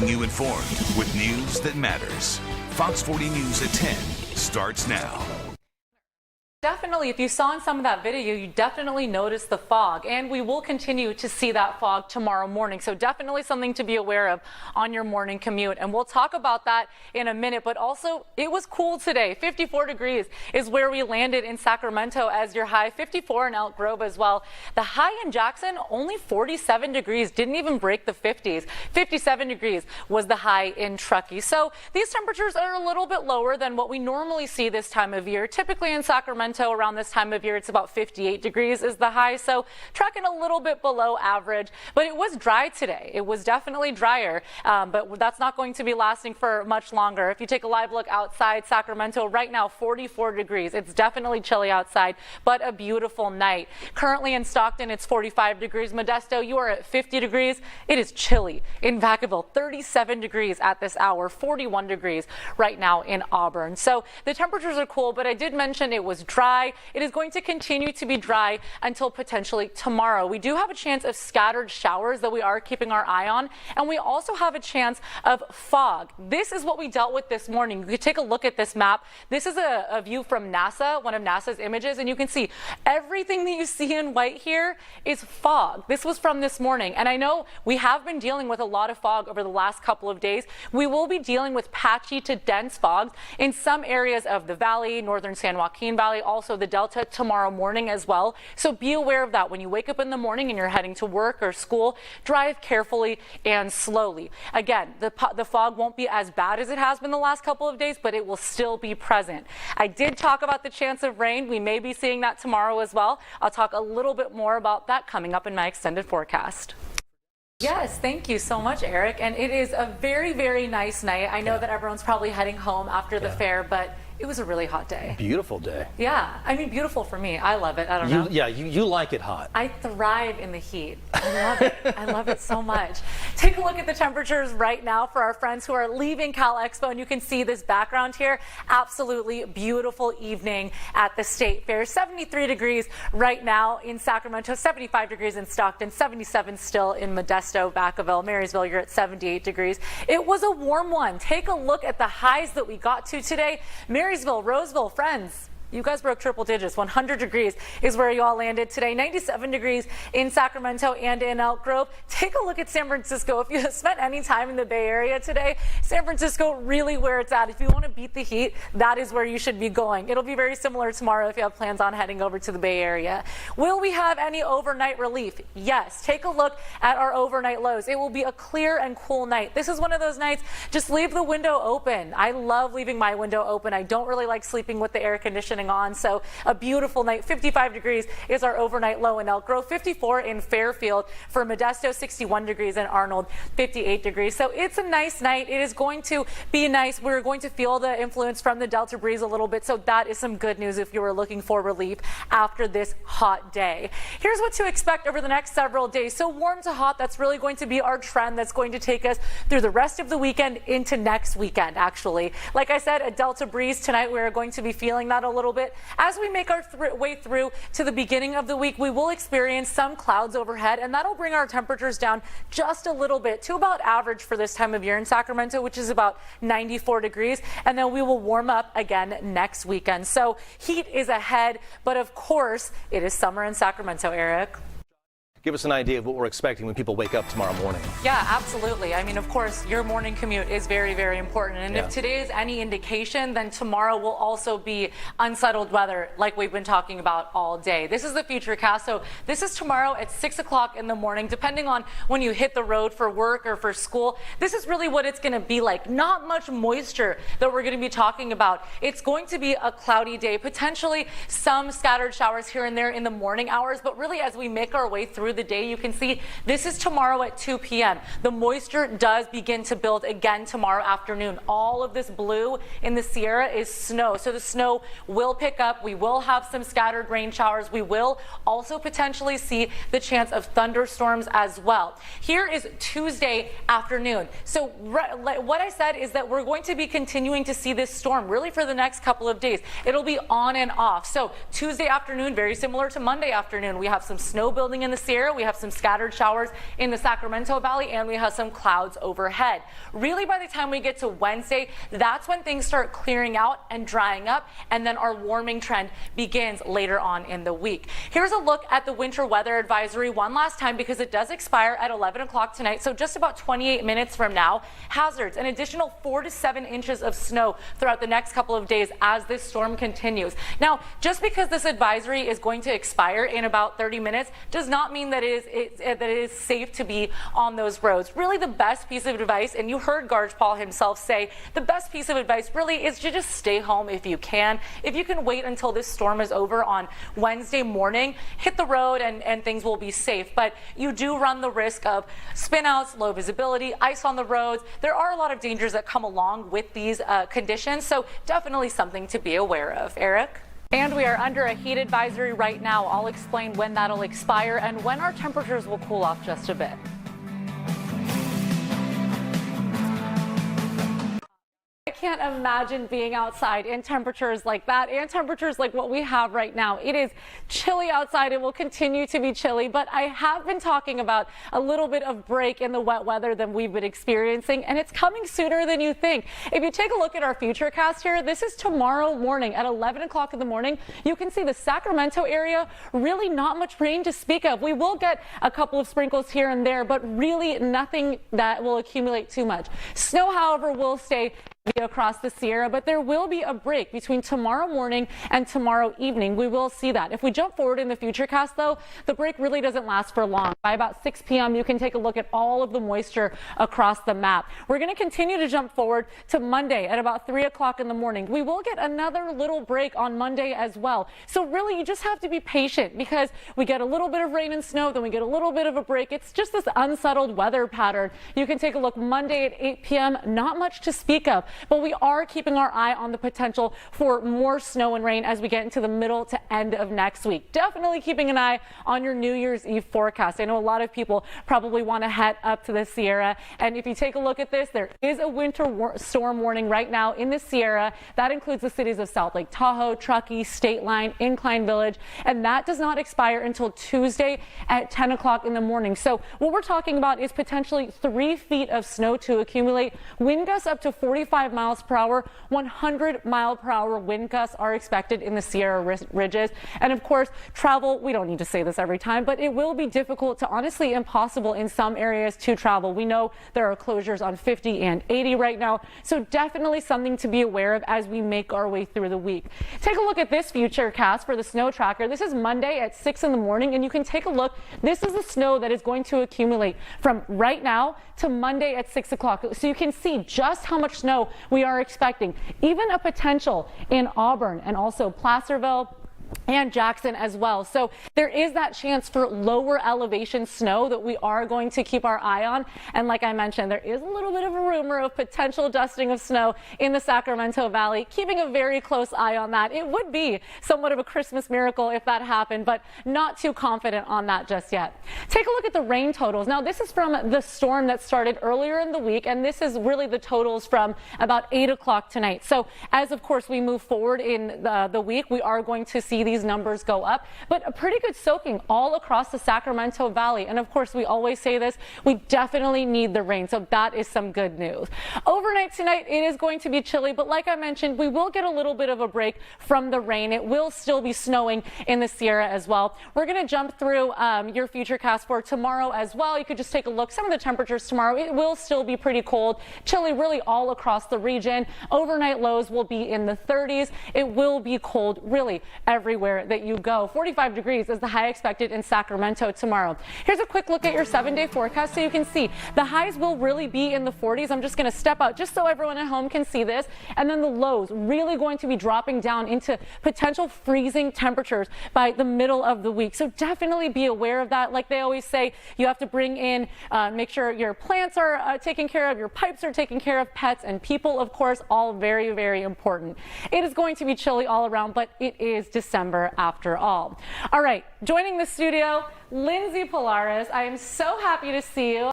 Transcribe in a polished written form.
keeping you informed with news that matters. Fox 40 News at 10 starts now. Definitely, if you saw in some of that video, you definitely noticed the fog, and we will continue to see that fog tomorrow morning. So definitely something to be aware of on your morning commute. And we'll talk about that in a minute, but also it was cool today. 54 degrees is where we landed in Sacramento as your high, 54 in Elk Grove as well. The high in Jackson, only 47 degrees, didn't even break the 50s. 57 degrees was the high in Truckee. So these temperatures are a little bit lower than what we normally see this time of year. Typically in Sacramento, around this time of year, it's about 58 degrees is the high, so tracking a little bit below average, but it was dry today. It was definitely drier, but that's not going to be lasting for much longer. If you take a live look outside Sacramento right now, 44 degrees. It's definitely chilly outside, but a beautiful night. Currently in Stockton, it's 45 degrees. Modesto, you are at 50 degrees. It is chilly. In Vacaville, 37 degrees at this hour, 41 degrees right now in Auburn. So the temperatures are cool, but I did mention it was dry. It is going to continue to be dry until potentially tomorrow. We do have a chance of scattered showers that we are keeping our eye on, and we also have a chance of fog. This is what we dealt with this morning. You can take a look at this map. This is a view from NASA, one of NASA's images, and you can see everything that you see in white here is fog. This was from this morning, and I know we have been dealing with a lot of fog over the last couple of days. We will be dealing with patchy to dense fogs in some areas of the valley, northern San Joaquin Valley, also the Delta tomorrow morning as well. So be aware of that. When you wake up in the morning and you're heading to work or school, drive carefully and slowly. Again, the fog won't be as bad as it has been the last couple of days, but it will still be present. I did talk about the chance of rain. We may be seeing that tomorrow as well. I'll talk a little bit more about that coming up in my extended forecast. Yes, thank you so much, Eric. And it is a very, very nice night. I know that everyone's probably heading home after the fair, but it was a really hot day. Beautiful day. Yeah, I mean, beautiful for me. I love it. I don't know. Yeah, you like it hot. I thrive in the heat. I love it. I love it so much. Take a look at the temperatures right now for our friends who are leaving Cal Expo, and you can see this background here. Absolutely beautiful evening at the State Fair. 73 degrees right now in Sacramento, 75 degrees in Stockton, 77 still in Modesto, Vacaville, Marysville. You're at 78 degrees. It was a warm one. Take a look at the highs that we got to today. Marysville, Roseville, friends, you guys broke triple digits. 100 degrees is where you all landed today. 97 degrees in Sacramento and in Elk Grove. Take a look at San Francisco. If you spent any time in the Bay Area today, San Francisco really where it's at. If you want to beat the heat, that is where you should be going. It'll be very similar tomorrow if you have plans on heading over to the Bay Area. Will we have any overnight relief? Yes. Take a look at our overnight lows. It will be a clear and cool night. This is one of those nights, just leave the window open. I love leaving my window open. I don't really like sleeping with the air conditioning on, so a beautiful night. 55 degrees is our overnight low in Elk Grove, 54 in Fairfield. For Modesto, 61 degrees in Arnold, 58 degrees. So it's a nice night. It is going to be nice. We're going to feel the influence from the Delta breeze a little bit, so that is some good news if you were looking for relief after this hot day. Here's what to expect over the next several days. So warm to hot, that's really going to be our trend that's going to take us through the rest of the weekend into next weekend, actually. Like I said, a Delta breeze tonight. We're going to be feeling that a little bit. As we make our way through to the beginning of the week, we will experience some clouds overhead, and that'll bring our temperatures down just a little bit to about average for this time of year in Sacramento, which is about 94 degrees. And then we will warm up again next weekend. So heat is ahead, but of course, it is summer in Sacramento, Eric. Give us an idea of what we're expecting when people wake up tomorrow morning. Yeah, absolutely. I mean, of course, your morning commute is very, very important. And if today is any indication, then tomorrow will also be unsettled weather like we've been talking about all day. This is the Futurecast. So this is tomorrow at 6 o'clock in the morning, depending on when you hit the road for work or for school. This is really what it's going to be like. Not much moisture that we're going to be talking about. It's going to be a cloudy day, potentially some scattered showers here and there in the morning hours. But really, as we make our way through the day, you can see this is tomorrow at 2 p.m. The moisture does begin to build again tomorrow afternoon. All of this blue in the Sierra is snow, so the snow will pick up. We will have some scattered rain showers. We will also potentially see the chance of thunderstorms as well. Here is Tuesday afternoon. So what I said is that we're going to be continuing to see this storm really for the next couple of days. It'll be on and off. So Tuesday afternoon, very similar to Monday afternoon, we have some snow building in the Sierra. Sierra, we have some scattered showers in the Sacramento Valley, and we have some clouds overhead. Really, by the time we get to Wednesday, that's when things start clearing out and drying up, and then our warming trend begins later on in the week. Here's a look at the winter weather advisory one last time because it does expire at 11 o'clock tonight, so just about 28 minutes from now. Hazards, an additional 4 to 7 inches of snow throughout the next couple of days as this storm continues. Now, just because this advisory is going to expire in about 30 minutes does not mean that it is safe to be on those roads. Really, the best piece of advice, and you heard Garge Paul himself say, the best piece of advice really is to just stay home if you can. If you can wait until this storm is over on Wednesday morning, hit the road and things will be safe. But you do run the risk of spinouts, low visibility, ice on the roads. There are a lot of dangers that come along with these conditions, so definitely something to be aware of. Eric? And we are under a heat advisory right now. I'll explain when that'll expire and when our temperatures will cool off just a bit. I can't imagine being outside in temperatures like that and temperatures like what we have right now. It is chilly outside. It will continue to be chilly, but I have been talking about a little bit of break in the wet weather than we've been experiencing, and it's coming sooner than you think. If you take a look at our futurecast here, this is tomorrow morning at 11 o'clock in the morning. You can see the Sacramento area, really not much rain to speak of. We will get a couple of sprinkles here and there, but really nothing that will accumulate too much. Snow, however, will stay across the Sierra, but there will be a break between tomorrow morning and tomorrow evening. We will see that. If we jump forward in the futurecast, though, the break really doesn't last for long. By about 6 p.m., you can take a look at all of the moisture across the map. We're going to continue to jump forward to Monday at about 3 o'clock in the morning. We will get another little break on Monday as well. So really, you just have to be patient because we get a little bit of rain and snow, then we get a little bit of a break. It's just this unsettled weather pattern. You can take a look Monday at 8 p.m., not much to speak of. But we are keeping our eye on the potential for more snow and rain as we get into the middle to end of next week. Definitely keeping an eye on your New Year's Eve forecast. I know a lot of people probably want to head up to the Sierra. And if you take a look at this, there is a winter storm warning right now in the Sierra. That includes the cities of South Lake Tahoe, Truckee, State Line, Incline Village. And that does not expire until Tuesday at 10 o'clock in the morning. So what we're talking about is potentially 3 feet of snow to accumulate. Wind gusts up to 45 miles per hour, 100 mile per hour wind gusts are expected in the Sierra Ridges. And of course, travel, we don't need to say this every time, but it will be difficult to honestly impossible in some areas to travel. We know there are closures on 50 and 80 right now. So definitely something to be aware of as we make our way through the week. Take a look at this futurecast for the snow tracker. This is Monday at 6 in the morning, and you can take a look. This is the snow that is going to accumulate from right now to Monday at 6 o'clock. So you can see just how much snow we are expecting. Even a potential in Auburn and also Placerville and Jackson as well. So there is that chance for lower elevation snow that we are going to keep our eye on. And like I mentioned, there is a little bit of a rumor of potential dusting of snow in the Sacramento Valley. Keeping a very close eye on that. It would be somewhat of a Christmas miracle if that happened, but not too confident on that just yet. Take a look at the rain totals. Now, this is from the storm that started earlier in the week, and this is really the totals from about 8 o'clock tonight. So as of course we move forward in the week, we are going to see these numbers go up, but a pretty good soaking all across the Sacramento Valley. And of course, we always say this, we definitely need the rain. So that is some good news. Overnight tonight, it is going to be chilly, but like I mentioned, we will get a little bit of a break from the rain. It will still be snowing in the Sierra as well. We're going to jump through your futurecast for tomorrow as well. You could just take a look. Some of the temperatures tomorrow, it will still be pretty cold, chilly really all across the region. Overnight lows will be in the 30s. It will be cold really everywhere that you go. 45 degrees is the high expected in Sacramento tomorrow. Here's a quick look at your 7-day forecast so you can see the highs will really be in the 40s. I'm just going to step out just so everyone at home can see this. And then the lows really going to be dropping down into potential freezing temperatures by the middle of the week. So definitely be aware of that. Like they always say, you have to bring in, make sure your plants are taken care of, your pipes are taken care of, pets and people, of course, all very, very important. It is going to be chilly all around, but it is December after all. All right, joining the studio, Lindsay Polaris. I am so happy to see you.